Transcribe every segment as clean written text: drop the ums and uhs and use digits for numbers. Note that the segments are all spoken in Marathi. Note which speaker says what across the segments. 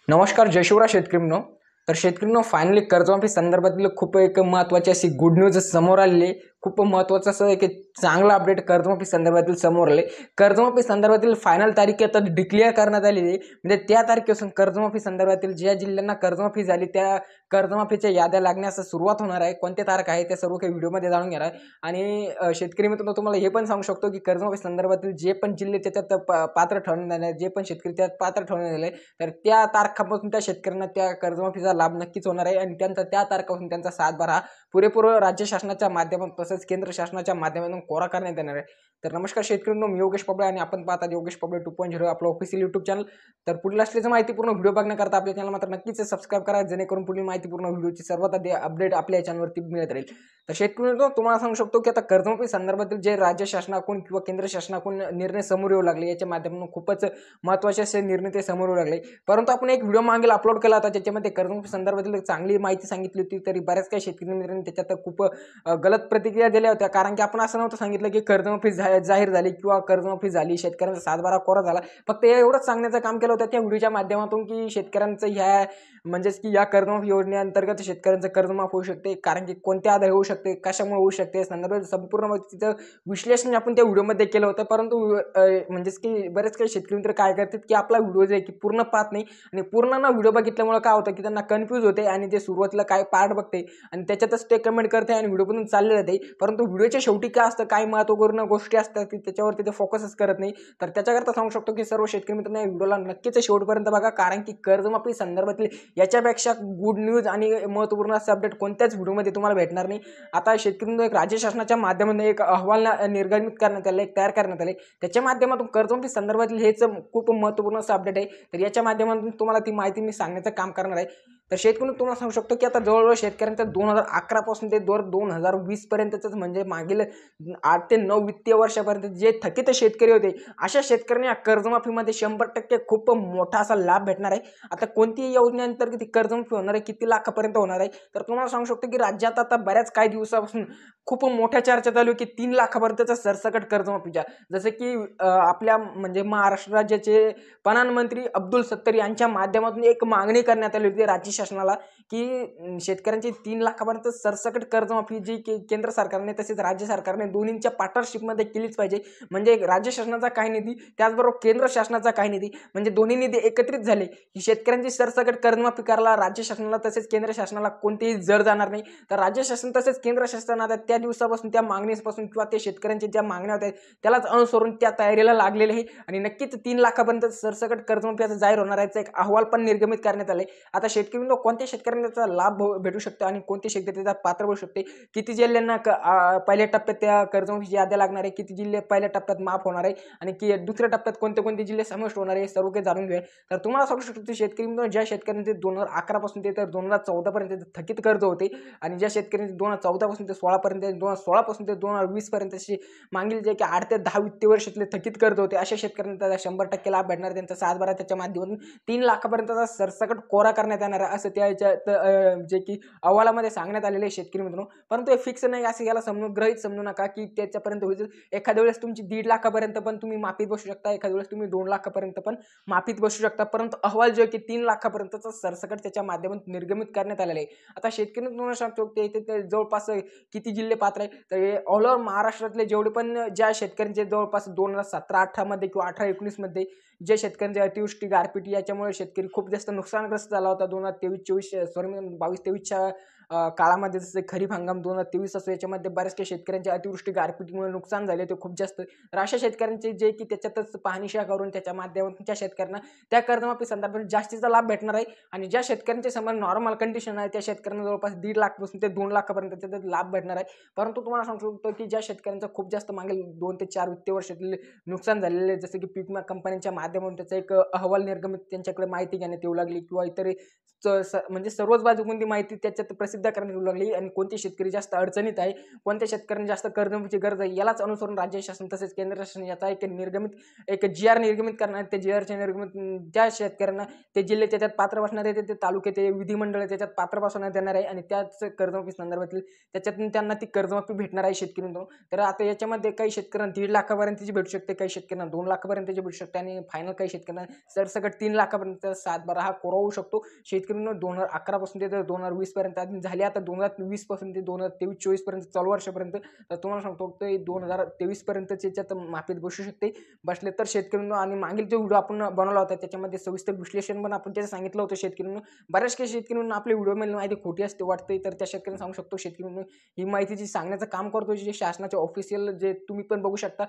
Speaker 1: नमस्कार जय शिवराय शेतकरी तर शेतकरी फायनली कर्जमाफी संदर्भातील खूप एक महत्त्वाची अशी गुड न्यूज समोर आलेली आहे। खूप महत्त्वाचं असं एक चांगला अपडेट कर्जमाफी संदर्भातील समोर आले। कर्जमाफी संदर्भातील फायनल तारीख आता डिक्लेअर करण्यात आलेली आहे। म्हणजे त्या तारखेपासून कर्जमाफी संदर्भातील ज्या जिल्ह्यांना कर्जमाफी झाली त्या कर्जमाफीच्या याद्या लागण्यास सुरुवात होणार आहे। कोणत्या तारखा आहे त्या सर्व काही व्हिडिओमध्ये जाणून घेणार आहे। आणि शेतकरी मित्रांनो तुम्हाला हे पण सांगू शकतो की कर्जमाफी संदर्भातील जे पण जिल्हे त्याच्यात पात्र ठरवण्यात आले, जे पण शेतकरी त्यात पात्र ठरवण्यात आले, तर त्या तारखापासून त्या शेतकऱ्यांना त्या कर्जमाफीचा लाभ नक्कीच होणार आहे। आणि त्यांचा त्या तारखापासून त्यांचा सातबारा हा पुरेपूर राज्य शासनाच्या माध्यमातून तसेच केंद्र शासनाच्या माध्यमातून कोरा करण्यात येणार आहे। तर नमस्कार शेतकऱ्यांनो, मी योगेश पबळे आणि आपण पाहतात योगेश पबळे 2.0 आपलं ऑफिशियल यूट्यूब चॅनल। तर पुढील असलेली माहितीपूर्ण व्हिडिओ बघण्याकरता आपल्या चॅनल मात्र नक्कीच सबस्क्राईब करा, जेणेकरून पुढील माहितीपूर्ण व्हिडिओची सर्वात आधी अपडेट आपल्या चॅनलवरती मिळत राहील। तर शेतकऱ्यांनो तुम्हाला सांगू शकतो की आता कर्जमाफी संदर्भातील जे राज्य शासनाकडून किंवा केंद्र शासनाकडून निर्णय समोर येऊ लागले, याच्या माध्यमातून खूपच महत्त्वाचे असे निर्णय ते समोर येऊ लागले। परंतु आपण एक व्हिडिओ मागेल अपलोड केला होता, ज्याच्यामध्ये कर्जमाफी संदर्भातील चांगली माहिती सांगितली होती, तरी बऱ्याच काही शेतकरी मित्रांनी त्याच्यात खूप गलत प्रतिक्रिया दिल्या होत्या। कारण की आपण असं नव्हतं सांगितलं की कर्जमाफी जाहीर झाली किंवा कर्जमाफी झाली, शेतकऱ्यांचा सातबारा कोरा झाला। फक्त एवढंच सांगण्याचं काम केलं होतं त्या व्हिडिओच्या माध्यमातून की शेतकऱ्यांचं ह्या म्हणजेच की या कर्जमाफी योजनेअंतर्गत शेतकऱ्यांचं कर्जमाफ होऊ शकते, कारण की कोणत्या आधारे होऊ शकते, कशामुळे होऊ शकते, संदर्भात संपूर्ण माहितीचं विश्लेषण आपण त्या व्हिडिओमध्ये केलं होतं। परंतु म्हणजेच की बरेच काही शेतकरी मित्र काय करतात की आपला व्हिडिओ जे आहे की पूर्ण पाहत नाही, आणि पूर्ण ना व्हिडिओ बघितल्यामुळे काय होतं की त्यांना कन्फ्यूज होते आणि ते सुरुवातीला काय पार्ट बघते आणि त्याच्यातच ते कमेंट करते आणि व्हिडिओ पण चालले जाते। परंतु व्हिडिओच्या शेवटी काय असतं, काही महत्त्वपूर्ण गोष्टी असतात की त्याच्यावरती ते फोकसच करत नाही। तर त्याच्याकरता सांगू शकतो की सर्व शेतकरी मित्रांनो व्हिडिओला नक्कीच शेवटपर्यंत बघा, कारण की कर्जमाफी संदर्भातील याच्यापेक्षा गुड न्यूज आणि महत्त्वपूर्ण असं अपडेट कोणत्याच व्हिडिओमध्ये तुम्हाला भेटणार नाही। आता शेतकऱ्यांना एक राज्य शासनाच्या माध्यमातून एक अहवाल निर्गमित करण्यात आले, तयार करण्यात आले, त्याच्या माध्यमातून कर्जमाफी संदर्भातील हेच खूप महत्त्वपूर्ण असं अपडेट आहे। तर याच्या माध्यमातून तुम्हाला ती माहिती मी सांगण्याचं काम करणार आहे। तर शेतकरी तुम्हाला सांगू शकतो की आता जवळजवळ शेतकऱ्यांचा 2011 पासून ते 2020 पर्यंतच म्हणजे मागील 8 ते 9 वित्तीय वर्षापर्यंत जे थकीत शेतकरी होते, अशा शेतकऱ्यांना कर्जमाफीमध्ये 100% खूप मोठा असा लाभ भेटणार आहे। आता कोणती योजनेअंतर्गत कर्जमाफी होणार आहे, किती लाखापर्यंत होणार आहे, तर तुम्हाला सांगू शकतो की राज्यात आता बऱ्याच काही दिवसापासून खूप मोठ्या चर्चा चालू आहे की 3 लाखापर्यंतचा सरसकट कर्जमाफीच्या, जसं की आपल्या म्हणजे महाराष्ट्र राज्याचे प्रधानमंत्री अब्दुल सत्तर यांच्या माध्यमातून एक मागणी करण्यात आली होती राज्य शासनाला की शेतकऱ्यांची 3 लाखापर्यंत सरसकट कर्जमाफी जी केंद्र सरकारने तसेच राज्य सरकारने दोन्हींच्या पार्टनरशिपमध्ये केलीच पाहिजे। म्हणजे राज्य शासनाचा काही निधी त्याचबरोबर केंद्र शासनाचा काही निधी, म्हणजे दोन्ही निधी एकत्रित झाले की शेतकऱ्यांची सरसकट कर्जमाफी करायला राज्य शासनाला तसेच केंद्र शासनाला कोणतेही जर जाणार नाही। तर राज्य शासन तसेच केंद्र शासन आता त्या दिवसापासून त्या मागणीपासून किंवा ते शेतकऱ्यांच्या ज्या मागण्या होत्या त्यालाच अनुसरून त्या तयारीला लागलेले आहे आणि नक्कीच 3 लाखापर्यंत सरसकट कर्जमाफी जाहीर होणार आहे, एक अहवाल पण निर्गमित करण्यात आले। आता शेतकऱ्यांना कोणत्या शेतकऱ्यांना त्याचा लाभ भेटू शकतो आणि कोणते शेतकरी त्याचा पात्र होऊ शकते, किती जिल्ह्यांना पहिल्या टप्प्यात त्या कर्जमाफीची याद्या लागणार आहे, किती जिल्हे पहिल्या टप्प्यात माफ होणार आहे आणि की दुसऱ्या टप्प्यात कोणते कोणते जिल्हे समाविष्ट होणार आहे, सर्व काही जाणून घेऊया। तर तुम्हाला सांगू शकतो शेतकरी ज्या शेतकऱ्यांचे 2011 पासून ते तर 2014 पर्यंत थकीत कर्ज होते आणि ज्या शेतकऱ्यांचे 2014 पासून ते 16 पर्यंत, 2016 पासून ते 2020 पर्यंत मागील जे की 8 ते 10 वित्तीय वर्षातले थकीत कर्ज होते, अशा शेतकऱ्यांना त्याचा 100% लाभ भेटणार। त्यांचा सातबारा त्याच्या माध्यमातून 3 लाखापर्यंतचा सरसकट कोरा करण्यात येणार आहे, असं त्याच्या जे की अहवालामध्ये सांगण्यात आलेले आहे शेतकरी मित्रांनो। परंतु हे फिक्स नाही, असं याला गृहीत समजू नका की त्याच्यापर्यंत होईल। एखाद्या वेळेस तुमची 1.5 लाखापर्यंत पण तुम्ही माफीत बसू शकता, एखाद्या वेळेस तुम्ही 2 लाखापर्यंत पण माफीत बसू शकता, परंतु अहवाल जो आहे की 3 लाखापर्यंतचा सरसकट त्याच्या माध्यमातून निर्गमित करण्यात आलेला आहे। आता शेतकरी तुम्हाला सांगतो ते जवळपास किती जिल्हे पात्र आहे, तर ऑल ओव्हर महाराष्ट्रातले जेवढे पण ज्या शेतकऱ्यांचे जवळपास 2017-18 मध्ये किंवा 18-19 मध्ये जे शेतकऱ्यांचे अतिवृष्टी गारपीट याच्यामुळे शेतकरी खूप जास्त नुकसानग्रस्त झाला होता, 22-23 काळामध्ये, जसे खरीप हंगाम 2023 असो, याच्यामध्ये बऱ्याच काही शेतकऱ्यांच्या अतिवृष्टी गारपीटीमुळे नुकसान झाले ते खूप जास्त। तर अशा शेतकऱ्यांचे जे की त्याच्यातच पाहणीशा करून त्याच्या माध्यमातून त्या शेतकऱ्यांना त्या कर्जमाफी संदर्भात जास्तीचा लाभ भेटणार आहे। आणि ज्या शेतकऱ्यांचे समोर नॉर्मल कंडिशन आहे त्या शेतकऱ्यांना जवळपास 1.5 लाखापासून ते 2 लाखापर्यंत त्याचा लाभ भेटणार आहे। परंतु तुम्हाला सांगू शकतो की ज्या शेतकऱ्यांचा खूप जास्त मागील 2 ते 4 वित्तीय वर्षातले नुकसान झालेले, जसे की पीक विमा कंपन्यांच्या माध्यमातून त्याचा एक अहवाल निर्गमित त्यांच्याकडे माहिती घेण्यात येऊ लागली किंवा इतर म्हणजे सर्वच बाजूकडून ती माहिती त्याच्यात प्रसिद्ध प्रसिद्ध करण्यात येऊ लागली आणि कोणते शेतकरी जास्त अडचणीत आहे, कोणत्या शेतकऱ्यांना जास्त कर्जमाफीची गरज आहे, यालाच अनुसरून राज्य शासन तसेच केंद्र शासन याचा एक जी आर निर्गमित करणार. ते जी-आरचे निर्गमित त्या शेतकऱ्यांना ते जिल्हे त्याच्यात पात्र बसणार आहे, ते तालुके ते विधिमंडळ त्याच्यात पात्र बसवण्यात येणार आहे आणि त्याच कर्जमाफी संदर्भातील त्याच्यातून त्यांना ती कर्जमाफी भेटणार आहे शेतकऱ्यांना. तर आता याच्यामध्ये काही शेतकऱ्यांना 1.5 लाखापर्यंतची भेटू शकते, काही शेतकऱ्यांना 2 लाखापर्यंतची भेटू शकते आणि फायनल काही शेतकऱ्यांना सरसकट 3 लाखापर्यंत 7-12 हा कोरा होऊ शकतो. शेतकऱ्यांना 2011 पासून ते 2020 पर्यंत झाले, आता 2020 पासून ते 2023-24 पर्यंत चालू वर्षापर्यंत. तर तुम्हाला सांगतो ते 2023 पर्यंतचे त्याच्यात माफीत बसू शकते. बसले तर शेतकऱ्यांना आणि मागील जो व्हिडिओ आपण बनवला होता त्याच्यामध्ये सविस्तर विश्लेषण पण आपण त्याचं सांगितलं होतं शेतकऱ्यांना. बऱ्याच काही शेतकऱ्यांना आपल्या व्हिडिओमध्ये माहिती खोटी असते वाटते, तर त्या शेतकऱ्यांना सांगू शकतो शेतकऱ्यांना ही माहिती जी सांगण्याचं काम करतो, जे शासनाचे ऑफिशियल जे तुम्ही पण बघू शकता,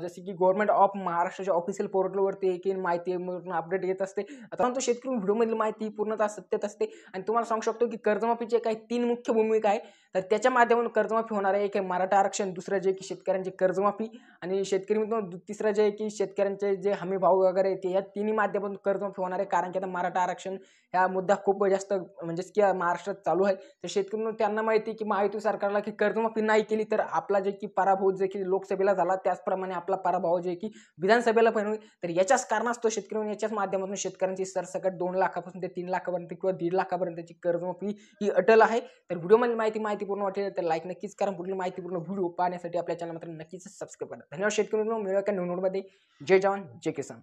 Speaker 1: जसे की गव्हर्नमेंट ऑफ महाराष्ट्राच्या ऑफिशियल पोर्टलवरती एक माहिती अपडेट येत असते. आता तो शेतकरी व्हिडिओमधील माहिती पूर्णतः सत्यत असते आणि तुम्हाला सांगू शकतो की कर्जमाफीचे काही 3 मुख्य भूमिका आहे. तर त्याच्या माध्यमातून कर्जमाफी होणार आहे. एक आहे मराठा आरक्षण, दुसरं जे की शेतकऱ्यांची कर्जमाफी आणि शेतकरी मित्रांनो तिसरं जे आहे की शेतकऱ्यांचे जे हमी भाव वगैरे ते या तिन्ही माध्यमातून कर्जमाफी होणार आहे. कारण की आता मराठा आरक्षण हा मुद्दा खूप जास्त म्हणजेच की महाराष्ट्रात चालू आहे. तर शेतकऱ्यांना त्यांना माहिती की महायुती सरकारला की कर्जमाफी नाही केली तर आपला जे की पराभव जे की लोकसभेला झाला त्याचप्रमाणे आपला पराभव जे की विधानसभेला पण होईल. तर याच्याच कारणास्तव शेतकऱ्यांनी याच्याच माध्यमातून शेतकऱ्यांची सरसकट 2 लाखापासून ते 3 लाखापर्यंत किंवा 1.5 लाखापर्यंतची कर्जमाफी ही अटल आहे. तर व्हिडिओमध्ये माहितीपूर्ण वाटेल तर लाईक नक्कीच करा. पुढील माहितीपूर्ण व्हिडिओ पाहण्यासाठी आपल्या चॅनल मात्र नक्कीच सबस्क्राईब करा. धन्यवाद शेतकऱ्यांनो. मिळूया का नवीन व्हिडिओमध्ये. जय जवान जय किसान.